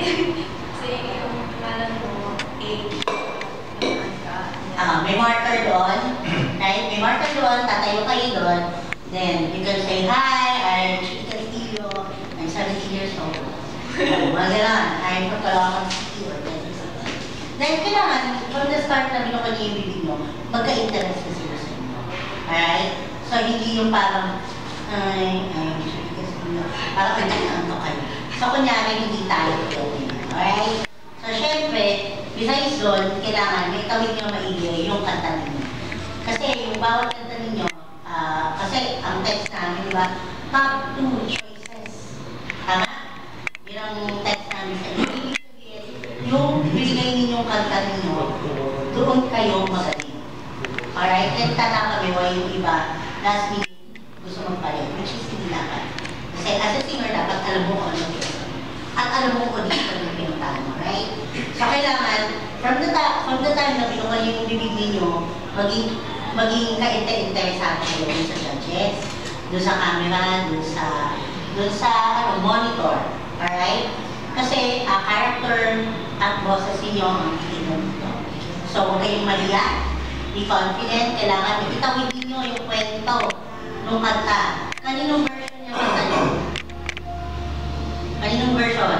Kasi yung pangalan mo, may marker doon. Right? May marker doon, tatayo kayo doon. Then, you can say, hi, I'm Chica Castillo. I'm 17 years old. Mga gano'n. I'm from Caloocan City. Then, kailangan, from the start na binukod niyo yung bibig mo, magka-interest na sila sa inyo. Alright? So, hindi yung parang, Chica Castillo. Parang kanya-kanya kayo. So, kunyari, hindi tayo doon. Alright? So, syempre, besides doon, kailangan may tawid nyo maigi yung kanta ninyo. Kasi yung bawat kanta ninyo, kasi ang text namin, diba, top 2 choices. Tama? Yun ang text namin sa inyo. Ibig sabihin, yung binigay ninyong kanta ninyo, doon kayo magaling. Alright? Kaya tata kami, wala yung iba, last minute, gusto magpalit, which is hindi dapat. Kasi as a singer, dapat alam mo kung ano yun. At alam mo kung dito yung pinuntahan mo, right? So, kailangan, from the time na binukal yung bibig ninyo, maging ka-interesado kayo dun sa judges, dun sa camera, dun sa monitor, alright? Kasi, character at boses ninyo ang titignan dito. So, huwag kayong maliya, be confident, kailangan itawid ninyo yung kwento ng kanta. Kaninong version niya kanta niyo? Kaninong version?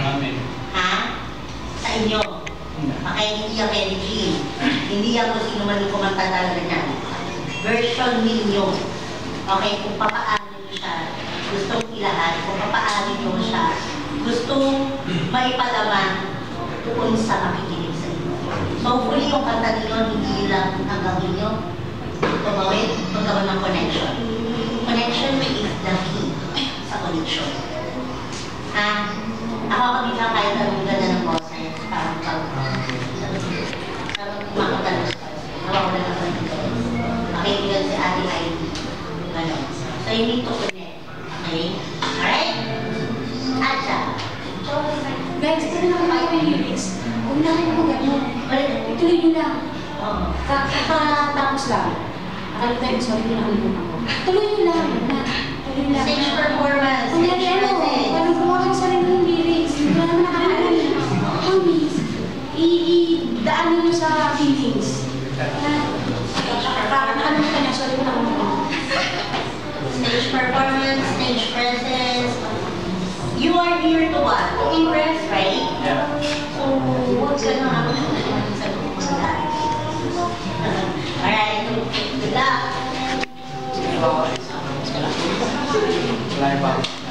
Amen. Ha? Sa inyo. Okay, hindi yan kay Regine. Hindi yan kung sino man yung kumanta talaga niyan. Version ninyo. Okay, kung papaano nyo siya gustong ilahat, kung papaano nyo siya gustong maipalaman doon sa makikinig sa inyo. So, hopefully yung kanta ninyo, hindi lang hanggang inyo tumawid, magkaroon ng connection. Connection is the key sa connection. Ako kami lang kahit anong ganda ng boses, parang kumakatalog sa boses. Nawawala na sa dito. Makikilan si Ate Ivy. Ganon. So, you need to connect. Okay? Alright? Atcha. guys, ito na naman yung lyrics. Huwag na kayo mag-ano. Ituloy nyo lang. Kakatapos lang. Akalimutan, sorry, pinakalimutan ko. Tuloy nyo lang. Tuloy lang. Stage performance. Kunyari ano, parang gumawa sa rin ng lyrics. Hindi ko naman nakakaalam. Promise. I-daan nyo sa feelings. Parang nakalimutan niya, sorry ko nakalimutan. Stage performance, stage presence. You are here to what? To impress, right? Yeah. So, huwag ka na ako sa loob mo na. Alright, good luck. Wala pa.